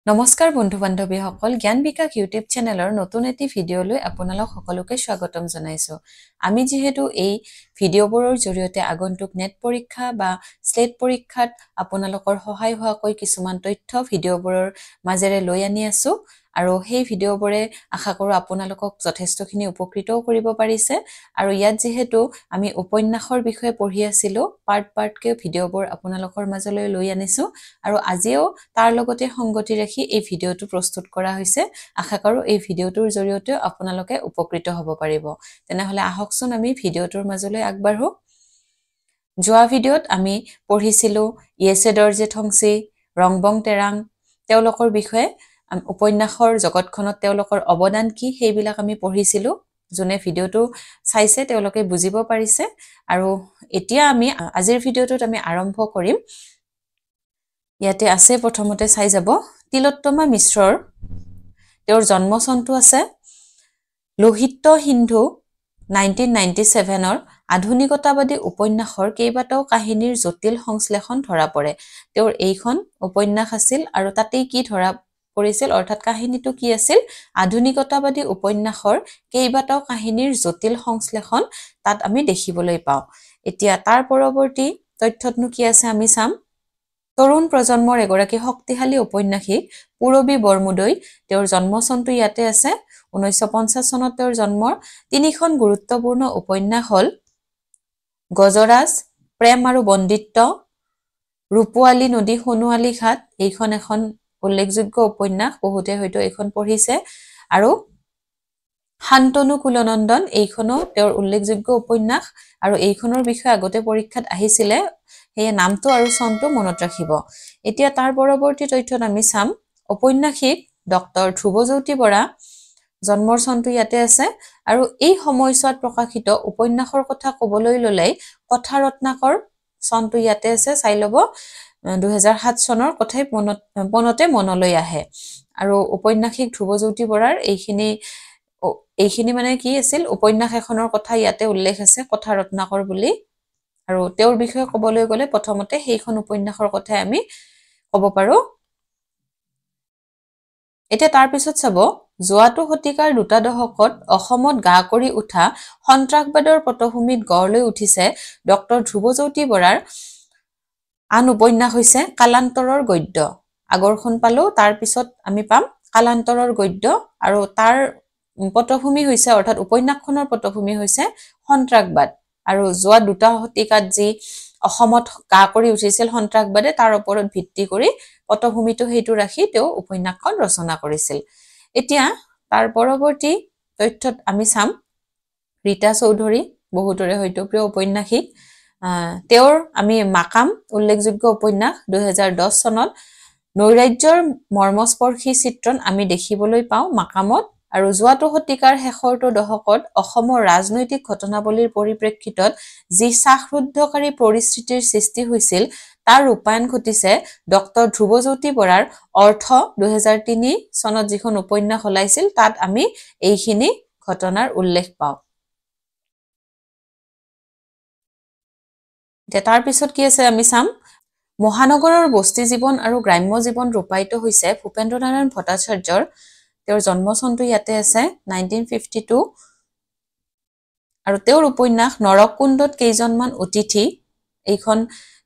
নমস্কাৰ বন্ধু বান্ধৱীসকল জ্ঞান বিকাশ ইউটিউব চেনেলৰ নতুন এটি ভিডিঅ'লৈ আপোনালোক সকলোকে স্বাগতম জনাইছো। আমি যেহেতু এই ভিডিঅ'বোৰৰ জৰিয়তে আগন্তুক নেট পৰীক্ষা বা স্লেট পৰীক্ষাত আপোনালোকৰ সহায় হোৱাকৈ কিছুমান তথ্য ভিডিঅ'বোৰৰ মাজেৰে লৈ আনি আছো আৰু সেই ভিডিঅ'বোৰে আশা কৰো আপোনালোকক যথেষ্টখিনি উপকৃতও কৰিব পাৰিছে আৰু ইয়াত যেহেতু আমি উপন্যাসৰ বিষয়ে পঢ়ি আছিলো পাৰ্টকে ভিডিঅ'বোৰ আপোনালোকৰ মাজলৈ লৈ আনিছো আৰু আজিও তাৰ লগতে সংগতি ৰাখি এই ভিডিঅ'টো প্ৰস্তুত কৰা হৈছে। আশা কৰো এই ভিডিঅ'টোৰ জৰিয়তে আপোনালোকে উপকৃত হ'ব পাৰিব। তেনেহলে আহকচোন আমি ভিডিঅ'টোৰ মাজলৈ আগবাঢ়ো। যোৱা ভিডিঅ'ত আমি পঢ়িছিলো ইয়েছে দৰ্জে থংচি, ৰংবং তেৰাং তেওঁলোকৰ বিষয়ে উপন্যাসৰ জগতখনত তেওঁলোকৰ অৱদান কি সেইবিলাক আমি পঢ়িছিলো। যোনে ভিডিঅ'টো চাইছে তেওঁলোকে বুজিব পাৰিছে আৰু এতিয়া আমি আজিৰ ভিডিঅ'টোত আমি আৰম্ভ কৰিম। ইয়াতে আছে প্ৰথমতে চাই যাব তিলোত্তমা মিশ্ৰৰ তেওঁৰ জন্ম চনটো আছে লোহিত সিন্ধু 1997ৰ আধুনিকতাবাদী উপন্যাসৰ কেইবাটাও কাহিনীৰ জটিল সংশ্লেষণ ধৰা পৰে। তেওঁৰ এইখন উপন্যাস আছিল আৰু তাতেই কি ধৰা পৰিছিল অৰ্থাৎ কাহিনীটো কি আছিল আধুনিকতাবাদী উপন্যাসৰ কেইবাটাও কাহিনীৰ জটিল সংশ্লেষণ তাত আমি দেখিবলৈ পাওঁ। এতিয়া তাৰ পৰৱৰ্তী তথ্যতনো কি আছে আমি চাম। তৰুণ প্ৰজন্মৰ এগৰাকী শক্তিশালী ঔপন্যাসিক পূৰবী বৰমুদৈ তেওঁৰ জন্ম চনটো ইয়াতে আছে 1950 চনত তেওঁৰ জন্মৰ তিনিখন গুৰুত্বপূৰ্ণ উপন্যাস হ'ল গজৰাজ, প্ৰেম আৰু বন্দিত্ব, ৰূপোৱালী নদী সোণোৱালী ঘাট এইখন এখন উল্লেখযোগ্য উপন্যাস, বহুতে হয়তো এইখন পঢ়িছে আৰু শান্তনু কুলনন্দন এইখনো তেওঁৰ উল্লেখযোগ্য উপন্যাস আৰু এইখনৰ বিষয়ে আগতে পৰীক্ষাত আহিছিলে সেয়ে নামটো আৰু চনটো মনত ৰাখিব। এতিয়া তাৰ পৰৱৰ্তী তথ্যত আমি চাম ঔপন্যাসিক ডক্টৰ ধ্ৰুৱজ্যোতি বৰা জন্মৰ চনটো ইয়াতে আছে আৰু এই সময়ছোৱাত প্ৰকাশিত উপন্যাসৰ কথা ক'বলৈ ল'লে কথা ৰত্নাকৰ চনটো ইয়াতে আছে চাই ল'ব 2007 চনৰ কথাই পনতে মনলৈ আহে আৰু ঔপন্যাসিক ধ্ৰুৱজ্যোতি বৰাৰ এইখিনি মানে কি আছিল উপন্যাস এখনৰ কথা ইয়াতে উল্লেখ আছে কথা ৰত্নাকৰ বুলি আৰু তেওঁৰ বিষয়ে ক'বলৈ গ'লে প্ৰথমতে সেইখন উপন্যাসৰ কথাই আমি ক'ব পাৰো। এতিয়া তাৰ পিছত চাব যোৱাটো শতিকাৰ দুটা দশকত অসমত গা কৰি উঠা সন্ত্ৰাসবাদৰ পটভূমিত গঢ় লৈ উঠিছে ডক্টৰ ধ্ৰুৱজ্যোতি বৰাৰ আন উপন্যাস হৈছে কালান্তৰৰ গদ্য। আগৰখন পালো তাৰ পিছত আমি পাম কালান্তৰৰ গদ্য আৰু তাৰ পটভূমি হৈছে অৰ্থাৎ উপন্যাসখনৰ পটভূমি হৈছে সন্ত্ৰাসবাদ আৰু যোৱা দুটা শতিকাত যি অসমত গা কৰি উঠিছিল সন্ত্ৰাসবাদে তাৰ ওপৰত ভিত্তি কৰি পটভূমিটো সেইটো ৰাখি তেওঁ উপন্যাসখন ৰচনা কৰিছিল। এতিয়া তাৰ পৰৱৰ্তী তথ্যত আমি চাম ৰীতা চৌধুৰী বহুতৰে হয়তো প্ৰিয় উপন্যাসিক তেওঁৰ আমি মাকাম উল্লেখযোগ্য উপন্যাস 2010 চনত নৈৰাজ্যৰ মৰ্মস্পৰ্শী চিত্ৰণ আমি দেখিবলৈ পাওঁ মাকামত আৰু যোৱাটো শতিকাৰ শেষৰটো দশকত অসমৰ ৰাজনৈতিক ঘটনাৱলীৰ পৰিপ্ৰেক্ষিতত যি শ্বাসৰুদ্ধকাৰী পৰিস্থিতিৰ সৃষ্টি হৈছিল তাৰ ৰূপায়ণ ঘটিছে ডক্টৰ ধ্ৰুৱজ্যোতি বৰাৰ অৰ্থ 2003 চনত যিখন উপন্যাস ওলাইছিল তাত আমি এইখিনি ঘটনাৰ উল্লেখ পাওঁ। তাৰ পিছত কি আছে আমি চাম মহানগৰৰ বস্তি জীৱন আৰু গ্ৰাম্য জীৱন ৰূপায়িত হৈছে ভূপেন্দ্ৰ নাৰায়ণ ভট্টাচাৰ্যৰ তেওঁৰ জন্ম চনটো ইয়াতে আছে 1952 আৰু তেওঁৰ উপন্যাস নৰকুণ্ডত কেইজনমান অতিথি এইখন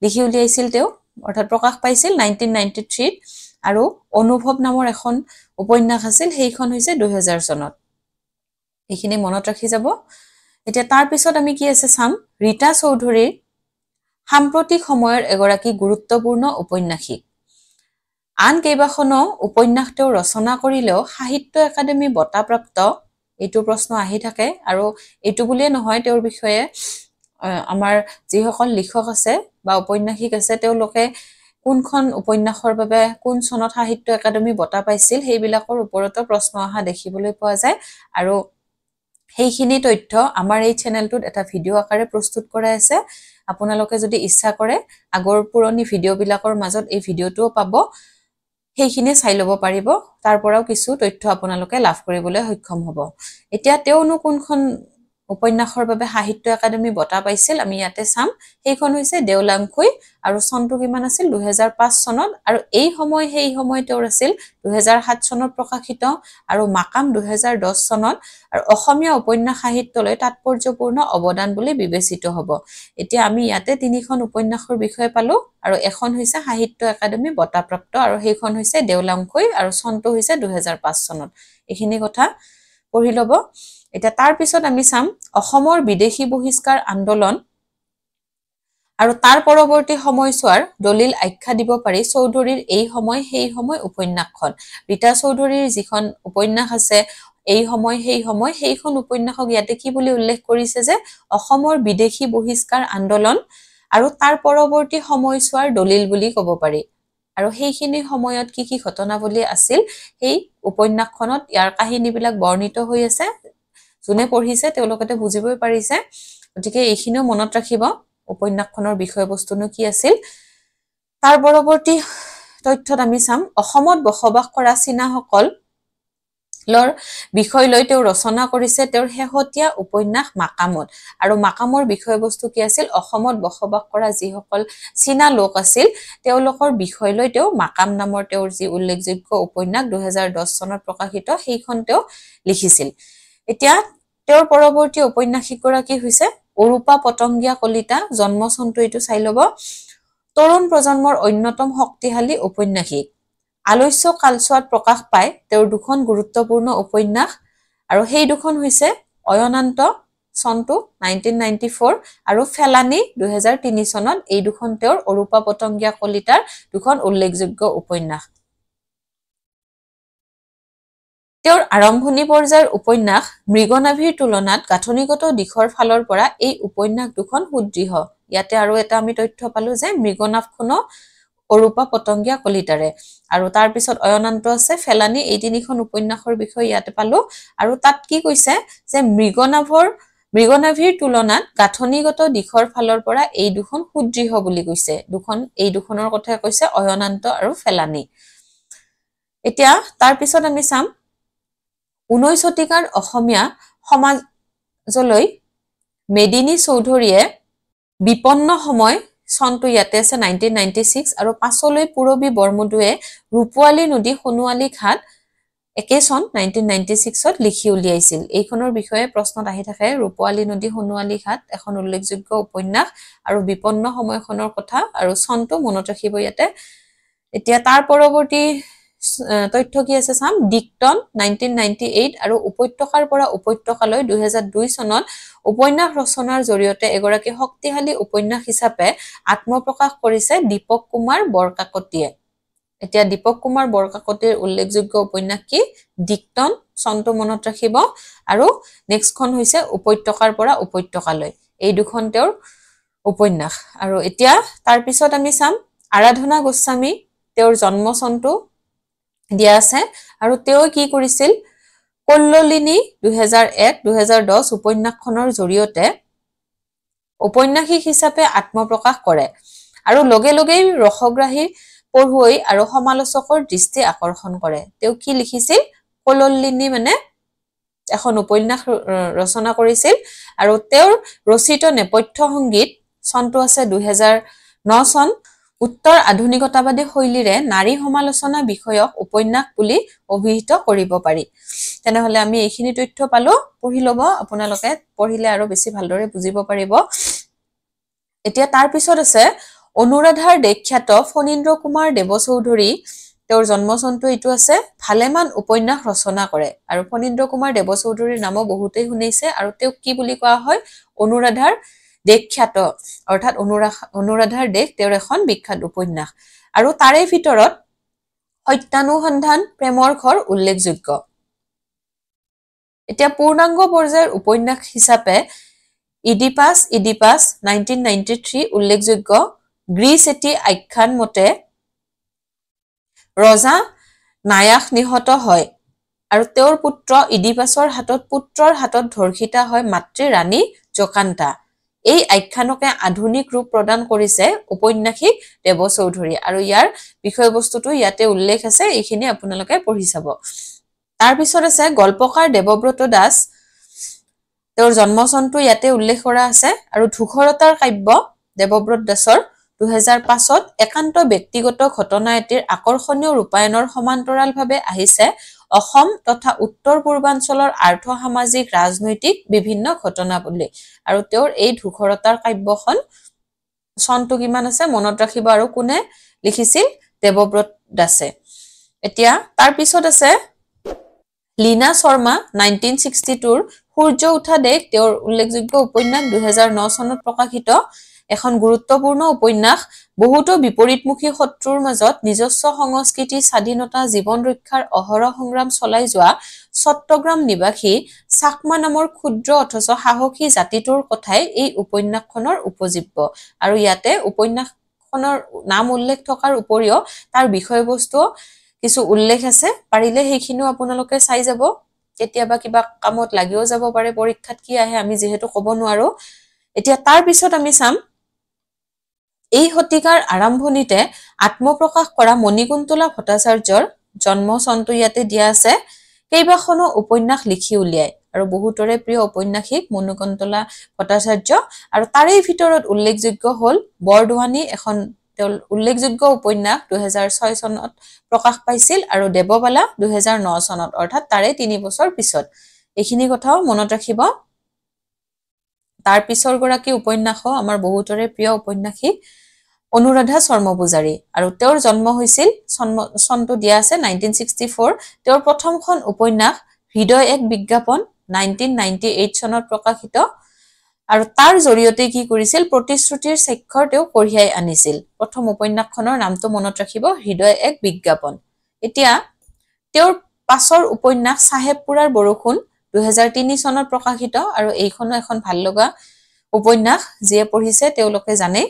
লিখি উলিয়াইছিল তেওঁ অৰ্থাৎ প্ৰকাশ পাইছিল 1993 আৰু অনুভৱ নামৰ এখন উপন্যাস আছিল সেইখন হৈছে 2000 চনত। এইখিনি মনত ৰাখি যাব। এতিয়া তাৰ পিছত আমি কি আছে চাম ৰীতা চৌধুৰীৰ সাম্প্ৰতিক সময়ৰ এগৰাকী গুৰুত্বপূৰ্ণ উপন্যাসিক। আন কেইবাখনো উপন্যাস তেওঁ ৰচনা কৰিলেও সাহিত্য একাডেমী বঁটা প্ৰাপ্ত এইটো প্ৰশ্ন আহি থাকে আৰু এইটো বুলিয়ে নহয় তেওঁৰ বিষয়ে আমাৰ যিসকল লিখক আছে বা উপন্যাসিক আছে তেওঁলোকে কোনখন উপন্যাসৰ বাবে কোন চনত সাহিত্য একাডেমী বঁটা পাইছিল সেইবিলাকৰ ওপৰতো প্ৰশ্ন অহা দেখিবলৈ পোৱা যায় আৰু সেইখিনি তথ্য আমাৰ এই চেনেলটোত এটা ভিডিঅ' আকাৰে প্ৰস্তুত কৰা আছে। আপোনালোকে যদি ইচ্ছা কৰে আগৰ পুৰণি ভিডিঅ'বিলাকৰ মাজত এই ভিডিঅ'টোও পাব সেইখিনি চাই ল'ব পাৰিব তাৰ পৰাও কিছু তথ্য আপোনালোকে লাভ কৰিবলৈ সক্ষম হ'ব। এতিয়া তেওঁনো কোনখন উপন্যাসৰ বাবে সাহিত্য একাডেমী বঁটা পাইছিল আমি ইয়াতে চাম সেইখন হৈছে দেওলাংখুই আৰু চনটো কিমান আছিল 2005 চনত আৰু এই সময় তেওঁৰ আছিল 2007 চনত প্ৰকাশিত আৰু মাকাম 2010 চনত আৰু অসমীয়া উপন্যাস সাহিত্যলৈ তাৎপৰ্যপূৰ্ণ অৱদান বুলি বিবেচিত হ'ব এতিয়া আমি ইয়াতে তিনিখন উপন্যাসৰ বিষয়ে পালো আৰু এখন হৈছে সাহিত্য একাডেমী বঁটাপ্ৰাপ্ত আৰু সেইখন হৈছে দেওলাংখুই আৰু চনটো হৈছে 2005 চনত এইখিনি কথা পঢ়ি ল'ব এটা তাৰ পিছত আমি চাম অসমৰ বিদেশী বহিষ্কাৰ আন্দোলন আৰু তাৰ পৰৱৰ্তী সময়ছোৱাৰ দলিল আখ্যা দিব পাৰি চৌধুৰীৰ এই সময় সেই সময় উপন্যাসখন ৰীতা চৌধুৰীৰ যিখন উপন্যাস আছে এই সময় সেইখন উপন্যাসক ইয়াতে কি বুলি উল্লেখ কৰিছে যে অসমৰ বিদেশী বহিষ্কাৰ আন্দোলন আৰু তাৰ পৰৱৰ্তী সময়ছোৱাৰ দলিল বুলি ক'ব পাৰি আৰু সেইখিনি সময়ত কি ঘটনাৱলী আছিল সেই উপন্যাসখনত ইয়াৰ কাহিনীবিলাক বৰ্ণিত হৈ আছে যোনে পঢ়িছে তেওঁলোকে বুজিবই পাৰিছে গতিকে এইখিনিও মনত ৰাখিব উপন্যাসখনৰ বিষয়বস্তুনো কি আছিল তাৰ পৰৱৰ্তী তথ্যত আমি চাম অসমত বসবাস কৰা চীনাসকল লৰ বিষয় লৈ তেওঁ ৰচনা কৰিছে তেওঁৰ শেহতীয়া উপন্যাস মাকামত আৰু মাকামৰ বিষয়বস্তু কি আছিল অসমত বসবাস কৰা যিসকল চীনা লোক আছিল তেওঁলোকৰ বিষয় লৈ তেওঁ মাকাম নামৰ তেওঁৰ যি উল্লেখযোগ্য উপন্যাস 2010 চনত প্ৰকাশিত সেইখন তেওঁ লিখিছিল এতিয়া তেওঁৰ পৰৱৰ্তী উপন্যাসিকগৰাকী হৈছে অৰূপা পতংগিয়া কলিতা জন্ম চনটো এইটো চাই ল'ব তৰুণ প্ৰজন্মৰ অন্যতম শক্তিশালী উপন্যাসিক আলস্য কালছোৱাত প্ৰকাশ পায় তেওঁৰ দুখন গুৰুত্বপূৰ্ণ উপন্যাস আৰু সেই দুখন হৈছে অয়নান্ত চনটো 1994 আৰু ফেলানি 2003 চনত এই দুখন তেওঁৰ অৰূপা পতংগিয়া কলিতাৰ দুখন উল্লেখযোগ্য উপন্যাস তেওঁৰ আৰম্ভণি পৰ্যায়ৰ উপন্যাস মৃগনাভিৰ তুলনাত গাঁথনিগত দিশৰ ফালৰ পৰা এই উপন্যাস দুখন সুদৃঢ় ইয়াতে আৰু এটা আমি তথ্য পালো যে মৃগনাভখনো অৰূপা পতংগিয়া কলিতাৰে আৰু তাৰ পিছত অয়নান্ত আছে ফেলানি এই তিনিখন উপন্যাসৰ বিষয়ে ইয়াতে পালো আৰু তাত কি কৈছে যে মৃগনাভিৰ তুলনাত গাঁথনিগত দিশৰ ফালৰ পৰা এই দুখন সুদৃঢ় বুলি কৈছে এই দুখনৰ কথা কৈছে অয়নান্ত আৰু ফেলানি এতিয়া তাৰ পিছত আমি চাম 19 শতিকাৰ অসমীয়া সমাজলৈ মেদিনী চৌধুৰীয়ে বিপন্ন সময় চনটো ইয়াতে আছে 1996 আৰু পাছলৈ পুৰবী বৰমুদুৱে ৰূপোৱালী নদী সোণোৱালী ঘাট একে চন 1996ত লিখি উলিয়াইছিল এইখনৰ বিষয়ে প্ৰশ্নত আহি থাকে ৰূপোৱালী নদী সোণোৱালী ঘাট এখন উল্লেখযোগ্য উপন্যাস আৰু বিপন্ন সময়খনৰ কথা আৰু চনটো মনত ৰাখিব ইয়াতে এতিয়া তাৰ পৰৱৰ্তী তথ্য কি আছে চাম ডিক্টন 1998 আৰু উপত্যকাৰ পৰা উপত্যকালৈ 2002 চনত উপন্যাস ৰচনাৰ জৰিয়তে এগৰাকী শক্তিশালী উপন্যাস হিচাপে আত্মপ্ৰকাশ কৰিছে দীপক কুমাৰ বৰকাকতীয়ে এতিয়া দীপক কুমাৰ বৰকাকতীৰ উল্লেখযোগ্য উপন্যাস কি ডিক্টন চনটো মনত ৰাখিব আৰু নেক্সটখন হৈছে উপত্যকাৰ পৰা উপত্যকালৈ এই দুখন তেওঁৰ উপন্যাস আৰু এতিয়া তাৰ পিছত আমি চাম আৰাধনা গোস্বামী তেওঁৰ জন্ম চনটো দিয়া আছে আৰু তেওঁ কি কৰিছিল কল্লোলিনী 2001-2010 উপন্যাসখনৰ জৰিয়তে উপন্যাসিক হিচাপে আত্মপ্ৰকাশ কৰে আৰু লগে লগেই ৰসগ্ৰাহী পঢ়ুৱৈ আৰু সমালোচকৰ দৃষ্টি আকৰ্ষণ কৰে তেওঁ কি লিখিছিল কল্লোলিনী মানে এখন উপন্যাস ৰচনা কৰিছিল আৰু তেওঁৰ ৰচিত নেপথ্য সংগীত চনটো আছে 2009 চন উত্তৰ আধুনিকতাবাদী শৈলীৰে নাৰী সমালোচনা বিষয়ক উপন্যাস বুলি অভিহিত কৰিব পাৰি তেনেহলে আমি এইখিনি তথ্য পালো পঢ়ি ল'ব আপোনালোকে পঢ়িলে আৰু বেছি ভালদৰে বুজিব পাৰিব এতিয়া তাৰ পিছত আছে অনুৰাধাৰ দেখ্যাত ফণীন্দ্ৰ কুমাৰ দেৱচৌধুৰী তেওঁৰ জন্ম চনটো এইটো আছে ভালেমান উপন্যাস ৰচনা কৰে আৰু ফণীন্দ্ৰ কুমাৰ দেৱচৌধুৰীৰ নামো বহুতেই শুনিছে আৰু তেওঁক কি বুলি কোৱা হয় অনুৰাধাৰ দেখ্যাত অৰ্থাৎ অনুৰাধাৰ দেশ তেওঁৰ এখন বিখ্যাত উপন্যাস আৰু তাৰে ভিতৰত সত্যানুসন্ধান প্ৰেমৰ ঘৰ উল্লেখযোগ্য এতিয়া পূৰ্ণাংগ পৰ্যায়ৰ উপন্যাস হিচাপে ইডিপাছ 1993 উল্লেখযোগ্য গ্ৰীচ এটি আখ্যান মতে ৰজা নায়াস নিহত হয় আৰু তেওঁৰ পুত্ৰ ইডিপাছৰ পুত্ৰৰ হাতত ধৰ্ষিতা হয় মাতৃ ৰাণী জকান্তা এই আখ্যানকে আধুনিক ৰূপ প্ৰদান কৰিছে উপন্যাসিক দেৱচৌধুৰী আৰু ইয়াৰ বিষয়বস্তুটো ইয়াতে উল্লেখ আছে এইখিনি আপোনালোকে পঢ়ি চাব তাৰ পিছত আছে গল্পকাৰ দেৱব্ৰত দাস তেওঁৰ জন্ম চনটো ইয়াতে উল্লেখ কৰা আছে আৰু ধূসৰতাৰ কাব্য দেৱব্ৰত দাসৰ 2005ত একান্ত ব্যক্তিগত ঘটনা এটিৰ আকৰ্ষণীয় ৰূপায়ণৰ সমান্তৰালভাৱে আহিছে অসম তথা উত্তৰ পূৰ্বাঞ্চলৰ আৰ্থ সামাজিক ৰাজনৈতিক বিভিন্ন ঘটনাৱলী আৰু তেওঁৰ এই ধূসৰতাৰ কাব্যখন চনটো কিমান আছে মনত ৰাখিব আৰু কোনে লিখিছিল দেৱব্ৰত দাসে এতিয়া তাৰ পিছত আছে লীনা শৰ্মা 1962ৰ সূৰ্য উঠা দেশ তেওঁৰ উল্লেখযোগ্য উপন্যাস 2009 চনত প্ৰকাশিত এখন গুৰুত্বপূৰ্ণ উপন্যাস বহুতো বিপৰীতমুখী শত্ৰুৰ মাজত নিজস্ব সংস্কৃতি স্বাধীনতা জীৱন ৰক্ষাৰ অহৰহ সংগ্ৰাম চলাই যোৱা চট্টগ্ৰাম নিবাসী চাকমা নামৰ ক্ষুদ্ৰ অথচ সাহসী জাতিটোৰ কথাই এই উপন্যাসখনৰ উপজীব্য আৰু ইয়াতে উপন্যাসখনৰ নাম উল্লেখ থকাৰ উপৰিও তাৰ বিষয়বস্তু কিছু উল্লেখ আছে পাৰিলে সেইখিনিও আপোনালোকে চাই যাব কেতিয়াবা কিবা কামত লাগিও যাব পাৰে পৰীক্ষাত কি আহে আমি যেহেতু ক'ব নোৱাৰো এতিয়া তাৰ পিছত আমি চাম এই শতিকাৰ আৰম্ভণিতে আত্মপ্ৰকাশ কৰা মণিকুন্তলা ভট্টাচাৰ্যৰ জন্ম চনটো ইয়াতে দিয়া আছে কেইবাখনো উপন্যাস লিখি উলিয়ায় আৰু বহুতৰে প্ৰিয় ঔপন্যাসিক মণিকুন্তলা ভট্টাচাৰ্য আৰু তাৰেই ভিতৰত উল্লেখযোগ্য হ'ল বৰদোৱানী এখন উল্লেখযোগ্য উপন্যাস 2006 চনত প্ৰকাশ পাইছিল আৰু দেৱবালা 2009 চনত অৰ্থাৎ তাৰে 3 বছৰ পিছত এইখিনি কথাও মনত ৰাখিব তাৰ পিছৰ গৰাকী উপন্যাসও আমাৰ বহুতৰে প্ৰিয় উপন্যাসিক অনুৰাধা শৰ্মা পূজাৰী আৰু তেওঁৰ জন্ম হৈছিল চনটো দিয়া আছে 1964 তেওঁৰ প্ৰথমখন উপন্যাস হৃদয় এক বিজ্ঞাপন 1998 চনত প্ৰকাশিত আৰু তাৰ জৰিয়তে কি কৰিছিল প্ৰতিশ্ৰুতিৰ স্বাক্ষৰ তেওঁ কঢ়িয়াই আনিছিল প্ৰথম উপন্যাসখনৰ নামটো মনত ৰাখিব হৃদয় এক বিজ্ঞাপন এতিয়া তেওঁৰ পাছৰ উপন্যাস সাহেবপুৰাৰ বৰষুণ 2003 চনত প্ৰকাশিত আৰু এইখনো এখন ভাল লগা উপন্যাস যিয়ে পঢ়িছে তেওঁলোকে জানে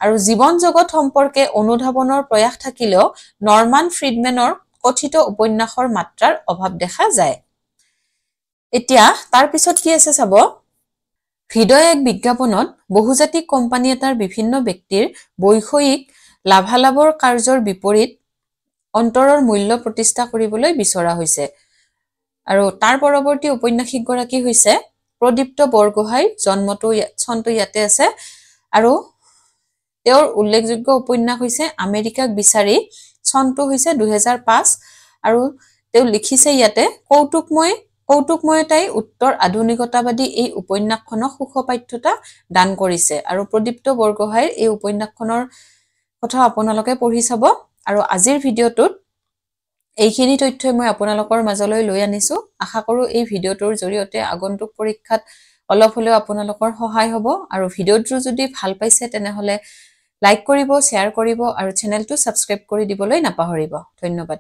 আৰু জীৱন জগত সম্পৰ্কে অনুধাৱনৰ প্ৰয়াস থাকিলেও নৰমান ফ্ৰিডমেনৰ কথিত উপন্যাসৰ মাত্ৰাৰ অভাৱ দেখা যায় এতিয়া তাৰ পিছত কি আছে চাব হৃদয় এক বিজ্ঞাপনত বহুজাতিক কোম্পানী এটাৰ বিভিন্ন ব্যক্তিৰ বৈষয়িক লাভালাভৰ কাৰ্যৰ বিপৰীত অন্তৰৰ মূল্য প্ৰতিষ্ঠা কৰিবলৈ বিচৰা হৈছে আৰু তাৰ পৰৱৰ্তী উপন্যাসিক গৰাকী হৈছে প্ৰদীপ্ত বৰগোহাঁই জন্মটো চনটো ইয়াতে আছে আৰু তেওঁৰ উল্লেখযোগ্য উপন্যাস হৈছে আমেৰিকাক বিচাৰি চনটো হৈছে 2005 আৰু তেওঁ লিখিছে ইয়াতে কৌতুকময়তাই উত্তৰ আধুনিকতাবাদী এই উপন্যাসখনক সুখপাঠ্যতা দান কৰিছে আৰু প্ৰদীপ্ত বৰগোহাঁইৰ এই উপন্যাসখনৰ কথা আপোনালোকে পঢ়ি চাব আৰু আজিৰ ভিডিঅ'টোত এইখিনি তথ্যই মই আপোনালোকৰ মাজলৈ লৈ আনিছো আশা কৰো এই ভিডিঅ'টোৰ জৰিয়তে আগন্তুক পৰীক্ষাত অলপ হলেও আপোনালোকৰ সহায় হ'ব আৰু ভিডিঅ'টো যদি ভাল পাইছে তেনেহলে লাইক কৰিব শ্বেয়াৰ কৰিব আৰু চেনেলটো সাবস্ক্ৰাইব কৰি দিবলৈ নাপাহৰিব ধন্যবাদ